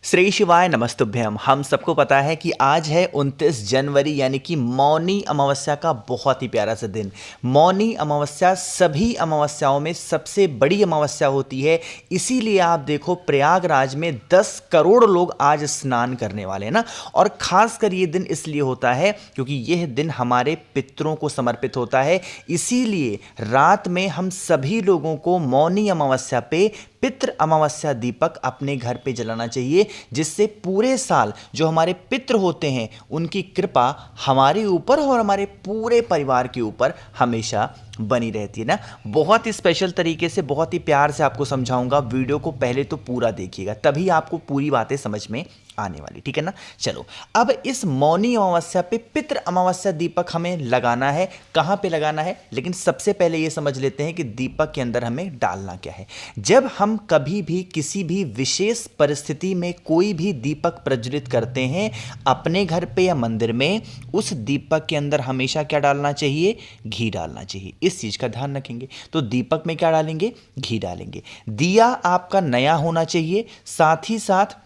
श्री शिवाय नमस्तुभ्यम। हम सबको पता है कि आज है 29 जनवरी यानी कि मौनी अमावस्या का बहुत ही प्यारा सा दिन। मौनी अमावस्या सभी अमावस्याओं में सबसे बड़ी अमावस्या होती है, इसीलिए आप देखो प्रयागराज में 10 करोड़ लोग आज स्नान करने वाले हैं ना। और खासकर ये दिन इसलिए होता है क्योंकि यह दिन हमारे पितरों को समर्पित होता है, इसीलिए रात में हम सभी लोगों को मौनी अमावस्या पे पितृ अमावस्या दीपक अपने घर पे जलाना चाहिए, जिससे पूरे साल जो हमारे पितृ होते हैं उनकी कृपा हमारे ऊपर और हमारे पूरे परिवार के ऊपर हमेशा बनी रहती है ना। बहुत ही स्पेशल तरीके से बहुत ही प्यार से आपको समझाऊंगा। वीडियो को पहले तो पूरा देखिएगा, तभी आपको पूरी बातें समझ में आने वाली, ठीक है ना। चलो, अब इस मौनी अमावस्या पे पितृ अमावस्या दीपक हमें लगाना है। कहाँ पे लगाना है, लेकिन सबसे पहले ये समझ लेते हैं कि दीपक के अंदर हमें डालना क्या है। जब हम कभी भी किसी भी विशेष परिस्थिति में कोई भी दीपक प्रज्वलित करते हैं अपने घर पे या मंदिर में, उस दीपक के अंदर हमेशा क्या डालना चाहिए, घी डालना चाहिए। इस चीज का ध्यान रखेंगे। तो दीपक में क्या डालेंगे, घी डालेंगे। दिया आपका नया होना चाहिए, साथ ही साथ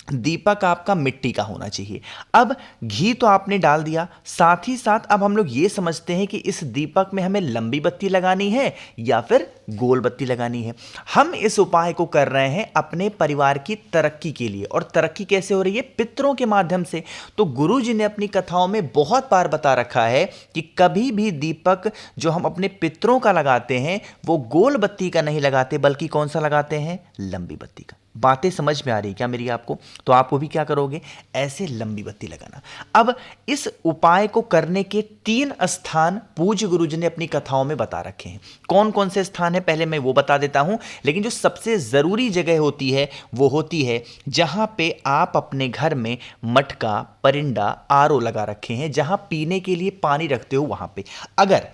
दीपक आपका मिट्टी का होना चाहिए। अब घी तो आपने डाल दिया, साथ ही साथ अब हम लोग ये समझते हैं कि इस दीपक में हमें लंबी बत्ती लगानी है या फिर गोल बत्ती लगानी है। हम इस उपाय को कर रहे हैं अपने परिवार की तरक्की के लिए। और तरक्की कैसे हो रही है, पितरों के माध्यम से। तो गुरु जी ने अपनी कथाओं में बहुत बार बता रखा है कि कभी भी दीपक जो हम अपने पितरों का लगाते हैं वो गोल बत्ती का नहीं लगाते, बल्कि कौन सा लगाते हैं, लंबी बत्ती का। बातें समझ में आ रही क्या मेरी आपको? तो आपको भी क्या करोगे, ऐसे लंबी बत्ती लगाना। अब इस उपाय को करने के 3 स्थान पूज्य गुरु जी ने अपनी कथाओं में बता रखे हैं। कौन कौन से स्थान है पहले मैं वो बता देता हूं, लेकिन जो सबसे जरूरी जगह होती है वो होती है जहां पे आप अपने घर में मटका, परिंदा, आरओ लगा रखे हैं, जहां पीने के लिए पानी रखते हो वहां पे। अगर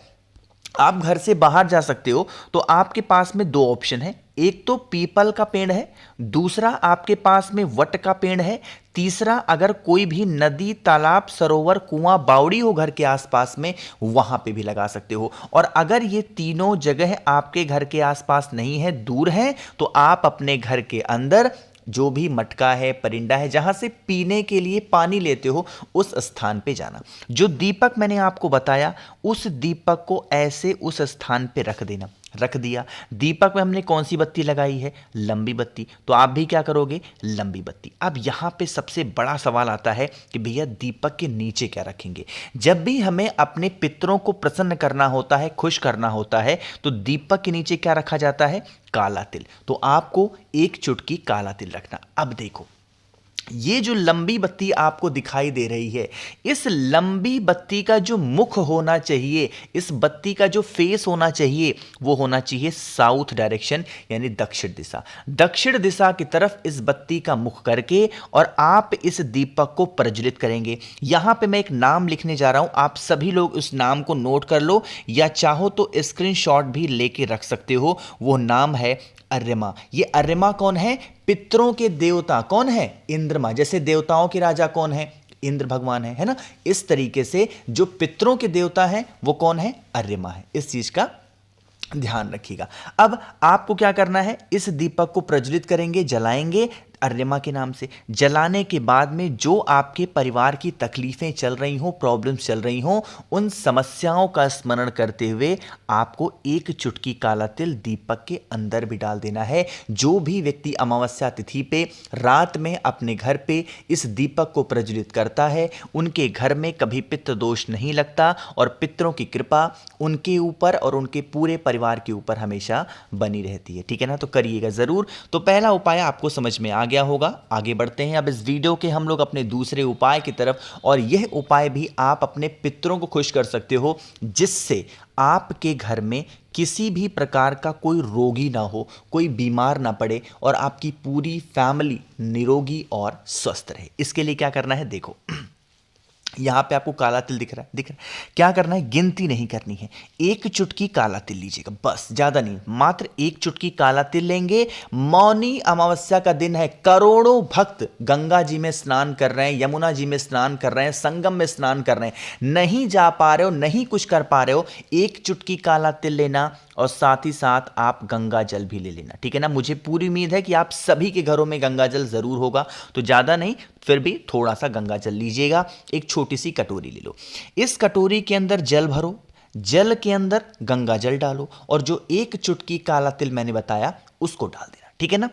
आप घर से बाहर जा सकते हो तो आपके पास में 2 ऑप्शन है। एक तो पीपल का पेड़ है, दूसरा आपके पास में वट का पेड़ है, तीसरा अगर कोई भी नदी, तालाब, सरोवर, कुआं, बावड़ी हो घर के आसपास में, वहां पे भी लगा सकते हो। और अगर ये तीनों जगह आपके घर के आसपास नहीं है, दूर है, तो आप अपने घर के अंदर जो भी मटका है, परिंदा है, जहां से पीने के लिए पानी लेते हो, उस स्थान पे जाना। जो दीपक मैंने आपको बताया, उस दीपक को ऐसे उस स्थान पे रख देना। रख दिया। दीपक में हमने कौन सी बत्ती लगाई है, लंबी बत्ती। तो आप भी क्या करोगे, लंबी बत्ती। अब यहां पे सबसे बड़ा सवाल आता है कि भैया दीपक के नीचे क्या रखेंगे। जब भी हमें अपने पितरों को प्रसन्न करना होता है, खुश करना होता है, तो दीपक के नीचे क्या रखा जाता है, काला तिल। तो आपको 1 चुटकी काला तिल रखना। अब देखो, ये जो लंबी बत्ती आपको दिखाई दे रही है, इस लंबी बत्ती का जो मुख होना चाहिए, इस बत्ती का जो फेस होना चाहिए, वो होना चाहिए साउथ डायरेक्शन, यानी दक्षिण दिशा। दक्षिण दिशा की तरफ इस बत्ती का मुख करके और आप इस दीपक को प्रज्वलित करेंगे। यहां पे मैं एक नाम लिखने जा रहा हूं, आप सभी लोग उस नाम को नोट कर लो, या चाहो तो स्क्रीनशॉट भी लेके रख सकते हो। वो नाम है अर्यमा। ये अर्यमा कौन है, पितरों के देवता कौन है, इंद्रमा। जैसे देवताओं के राजा कौन है, इंद्र भगवान है ना। इस तरीके से जो पितरों के देवता हैं वो कौन है, अर्यमा है। इस चीज का ध्यान रखिएगा। अब आपको क्या करना है, इस दीपक को प्रज्वलित करेंगे, जलाएंगे अर्यमा के नाम से। जलाने के बाद में जो आपके परिवार की तकलीफें चल रही हो, प्रॉब्लम्स चल रही हो, उन समस्याओं का स्मरण करते हुए आपको 1 चुटकी काला तिल दीपक के अंदर भी डाल देना है। जो भी व्यक्ति अमावस्या तिथि पे रात में अपने घर पे इस दीपक को प्रज्वलित करता है, उनके घर में कभी पितृ दोष नहीं लगता और पितरों की कृपा उनके ऊपर और उनके पूरे परिवार के ऊपर हमेशा बनी रहती है, ठीक है ना। तो करिएगा जरूर। तो पहला उपाय आपको समझ में आ गया होगा। आगे बढ़ते हैं अब इस वीडियो के हम लोग अपने दूसरे उपाय की तरफ। और यह उपाय भी आप अपने पितरों को खुश कर सकते हो, जिससे आपके घर में किसी भी प्रकार का कोई रोगी ना हो, कोई बीमार ना पड़े और आपकी पूरी फैमिली निरोगी और स्वस्थ रहे। इसके लिए क्या करना है, देखो यहां पे आपको काला तिल दिख रहा है, दिख रहा है। क्या करना है, गिनती नहीं करनी है, 1 चुटकी काला तिल लीजिएगा, बस, ज्यादा नहीं, मात्र 1 चुटकी काला तिल लेंगे। मौनी अमावस्या का दिन है, करोड़ों भक्त गंगा जी में स्नान कर रहे हैं, यमुना जी में स्नान कर रहे हैं, संगम में स्नान कर रहे हैं, नहीं जा पा रहे हो, नहीं कुछ कर पा रहे हो, 1 चुटकी काला तिल लेना और साथ ही साथ आप गंगा जल भी ले लेना, ठीक है ना। मुझे पूरी उम्मीद है कि आप सभी के घरों में गंगा जल ज़रूर होगा, तो ज़्यादा नहीं फिर भी थोड़ा सा गंगा जल लीजिएगा। एक छोटी सी कटोरी ले लो, इस कटोरी के अंदर जल भरो, जल के अंदर गंगा जल डालो और जो एक चुटकी काला तिल मैंने बताया उसको डाल देना, ठीक है ना।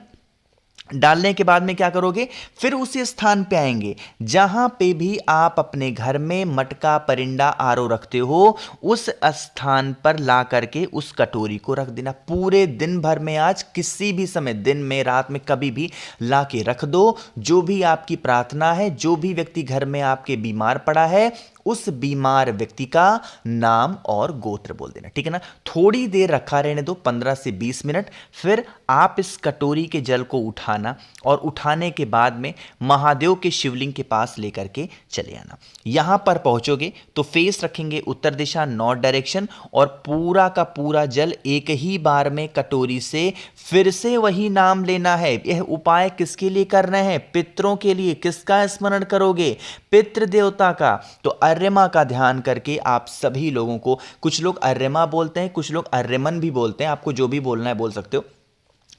डालने के बाद में क्या करोगे, फिर उसी स्थान पे आएंगे जहां पे भी आप अपने घर में मटका परिंडा आरओ रखते हो, उस स्थान पर ला करके उस कटोरी को रख देना। पूरे दिन भर में आज किसी भी समय, दिन में रात में कभी भी ला के रख दो। जो भी आपकी प्रार्थना है, जो भी व्यक्ति घर में आपके बीमार पड़ा है, उस बीमार व्यक्ति का नाम और गोत्र बोल देना, ठीक है ना। थोड़ी देर रखा रहने दो, 15 से 20 मिनट। फिर आप इस कटोरी के जल को उठाना और उठाने के बाद में महादेव के शिवलिंग के पास लेकर के चले आना। यहां पर पहुंचोगे तो फेस रखेंगे उत्तर दिशा, नॉर्थ डायरेक्शन, और पूरा का पूरा जल एक ही बार में कटोरी से फिर से वही नाम लेना है। यह उपाय किसके लिए करना है, पितरों के लिए। किसका स्मरण करोगे, पितृ देवता का। तो अर्यमा का ध्यान करके आप सभी लोगों को, कुछ लोग अर्यमा बोलते हैं, कुछ लोग अर्यमन भी बोलते हैं, आपको जो भी बोलना है बोल सकते हो,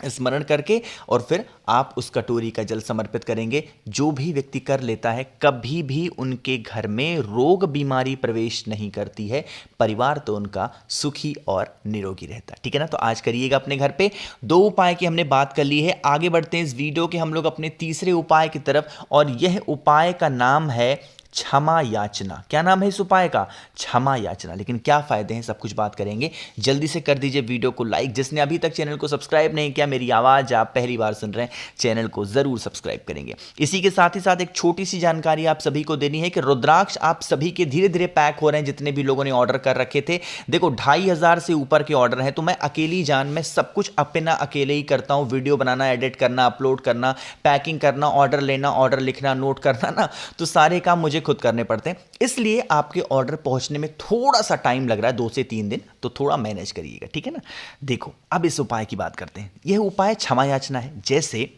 स्मरण करके और फिर आप उस कटोरी का जल समर्पित करेंगे। जो भी व्यक्ति कर लेता है, कभी भी उनके घर में रोग बीमारी प्रवेश नहीं करती है, परिवार तो उनका सुखी और निरोगी रहता है, ठीक है ना। तो आज करिएगा अपने घर पे। 2 उपाय की हमने बात कर ली है। आगे बढ़ते हैं इस वीडियो के हम लोग अपने तीसरे उपाय की तरफ, और यह उपाय का नाम है क्षमा याचना। क्या नाम है इस उपाय का, क्षमा याचना। लेकिन क्या फायदे हैं, सब कुछ बात करेंगे। जल्दी से कर दीजिए वीडियो को लाइक। जिसने अभी तक चैनल को सब्सक्राइब नहीं किया, मेरी आवाज आप पहली बार सुन रहे हैं, चैनल को जरूर सब्सक्राइब करेंगे। इसी के साथ ही साथ एक छोटी सी जानकारी आप सभी को देनी है कि रुद्राक्ष आप सभी के धीरे धीरे पैक हो रहे हैं। जितने भी लोगों ने ऑर्डर कर रखे थे, देखो 2500 से ऊपर के ऑर्डर हैं, तो मैं अकेली जान में सब कुछ अपना अकेले ही करता हूं। वीडियो बनाना, एडिट करना, अपलोड करना, पैकिंग करना, ऑर्डर लेना, ऑर्डर लिखना, नोट करना ना, तो सारे काम मुझे खुद करने पड़ते हैं। इसलिए आपके ऑर्डर पहुंचने में थोड़ा सा टाइम लग रहा है, 2 से 3 दिन, तो थोड़ा मैनेज करिएगा, ठीक है ना। देखो अब इस उपाय की बात करते हैं। यह उपाय क्षमा याचना है। जैसे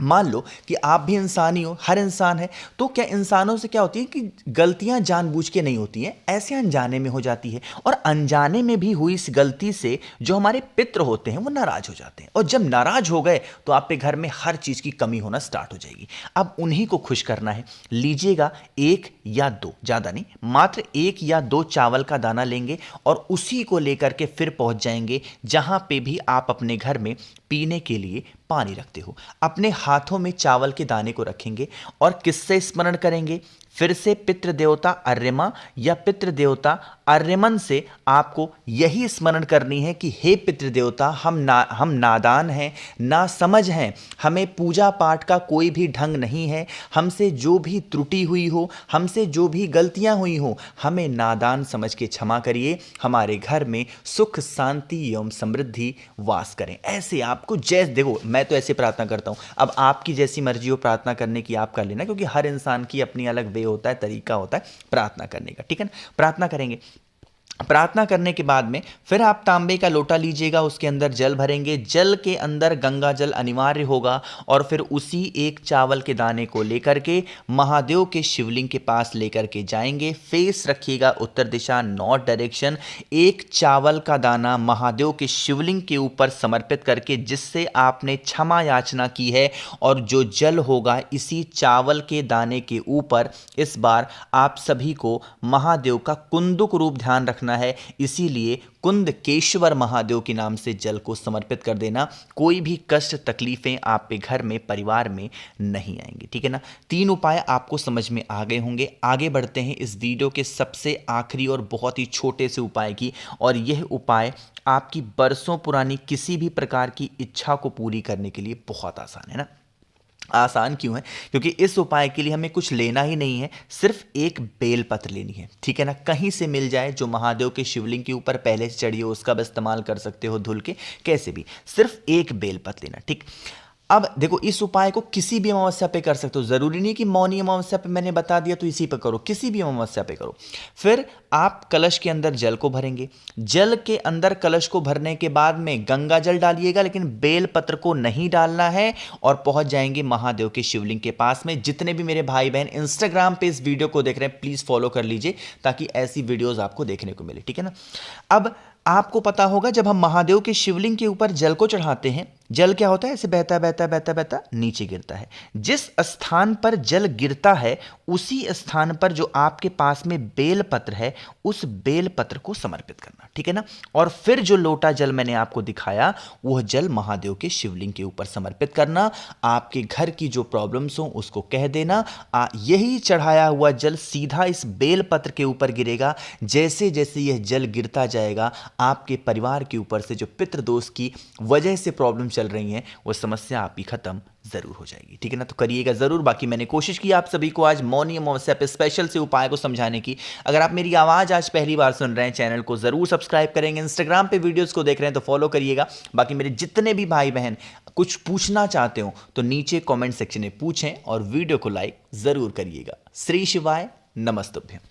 मान लो कि आप भी इंसान ही हो, हर इंसान है, तो क्या इंसानों से क्या होती है कि गलतियां जानबूझ के नहीं होती हैं, ऐसे अनजाने में हो जाती है। और अनजाने में भी हुई इस गलती से जो हमारे पितृ होते हैं वो नाराज हो जाते हैं, और जब नाराज हो गए तो आपके घर में हर चीज की कमी होना स्टार्ट हो जाएगी। अब उन्हीं को खुश करना है। लीजिएगा 1 या 2, ज्यादा नहीं, मात्र 1 या 2 चावल का दाना लेंगे और उसी को लेकर के फिर पहुंच जाएंगे जहां पे भी आप अपने घर में पीने के लिए पानी रखते हो। अपने हाथों में चावल के दाने को रखेंगे और किससे स्मरण करेंगे, फिर से पितृ देवता अर्यमा या पितृ देवता अर्यमन से आपको यही स्मरण करनी है कि हे पितृ देवता, हम नादान हैं, ना समझ हैं, हमें पूजा पाठ का कोई भी ढंग नहीं है, हमसे जो भी त्रुटि हुई हो, हमसे जो भी गलतियां हुई हो, हमें नादान समझ के क्षमा करिए। हमारे घर में सुख शांति एवं समृद्धि वास करें। ऐसे आपको जैसे, देखो मैं तो ऐसे प्रार्थना करता हूं, अब आपकी जैसी मर्जी हो प्रार्थना करने की आप कर लेना, क्योंकि हर इंसान की अपनी अलग वे होता है, तरीका होता है प्रार्थना करने का, ठीक है ना। प्रार्थना करेंगे। प्रार्थना करने के बाद में फिर आप तांबे का लोटा लीजिएगा, उसके अंदर जल भरेंगे। जल के अंदर गंगा जल अनिवार्य होगा और फिर उसी 1 चावल के दाने को लेकर के महादेव के शिवलिंग के पास लेकर के जाएंगे। फेस रखिएगा उत्तर दिशा, नॉर्थ डायरेक्शन। 1 चावल का दाना महादेव के शिवलिंग के ऊपर समर्पित करके, जिससे आपने क्षमा याचना की है, और जो जल होगा इसी चावल के दाने के ऊपर इस बार आप सभी को महादेव का कुंदुक रूप ध्यान रखना है, इसीलिए कुंदकेश्वर महादेव के नाम से जल को समर्पित कर देना। कोई भी कष्ट तकलीफें आपके घर में, परिवार में नहीं आएंगी, ठीक है ना। 3 उपाय आपको समझ में आ गए होंगे। आगे बढ़ते हैं इस वीडियो के सबसे आखिरी और बहुत ही छोटे से उपाय की, और यह उपाय आपकी बरसों पुरानी किसी भी प्रकार की इच्छा को पूरी करने के लिए बहुत आसान है ना। आसान क्यों है, क्योंकि इस उपाय के लिए हमें कुछ लेना ही नहीं है, सिर्फ एक बेलपत्र लेनी है, ठीक है ना। कहीं से मिल जाए, जो महादेव के शिवलिंग के ऊपर पहले से चढ़ी हो उसका भी इस्तेमाल कर सकते हो, धुल के, कैसे भी, सिर्फ एक बेलपत्र लेना, ठीक। अब देखो इस उपाय को किसी भी अमावस्या पे कर सकते हो, जरूरी नहीं कि मौनी अमावस्या पे मैंने बता दिया तो इसी पे करो, किसी भी अमावस्या पे करो। फिर आप कलश के अंदर जल को भरेंगे। जल के अंदर कलश को भरने के बाद में गंगा जल डालिएगा, लेकिन बेल पत्र को नहीं डालना है, और पहुंच जाएंगे महादेव के शिवलिंग के पास में। जितने भी मेरे भाई बहन इंस्टाग्राम पे इस वीडियो को देख रहे हैं, प्लीज फॉलो कर लीजिए ताकि ऐसी वीडियोज आपको देखने को मिले, ठीक है ना। अब आपको पता होगा जब हम महादेव के शिवलिंग के ऊपर जल को चढ़ाते हैं, जल क्या होता है, ऐसे बहता बहता बहता बहता नीचे गिरता है। जिस स्थान पर जल गिरता है उसी स्थान पर जो आपके पास में बेलपत्र है उस बेलपत्र को समर्पित करना, ठीक है ना। और फिर जो लोटा जल मैंने आपको दिखाया वह जल महादेव के शिवलिंग के ऊपर समर्पित करना। आपके घर की जो प्रॉब्लम्स हो उसको कह देना। यही चढ़ाया हुआ जल सीधा इस बेलपत्र के ऊपर गिरेगा। जैसे जैसे यह जल गिरता जाएगा आपके परिवार के ऊपर से जो पितृदोष की वजह से प्रॉब्लम चल रही हैं वो समस्या आपकी खत्म जरूर हो जाएगी, ठीक है ना। तो करिएगा जरूर। बाकी मैंने कोशिश की आप सभी को आज मौनी अमावस्या पे स्पेशल से उपाय को समझाने की। अगर आप मेरी आवाज आज पहली बार सुन रहे हैं, चैनल को जरूर सब्सक्राइब करेंगे। इंस्टाग्राम पे वीडियोस को देख रहे हैं तो फॉलो करिएगा। बाकी मेरे जितने भी भाई बहन कुछ पूछना चाहते हो तो नीचे कॉमेंट सेक्शन में पूछें और वीडियो को लाइक जरूर करिएगा। श्री शिवाय नमस्तुभ्यं।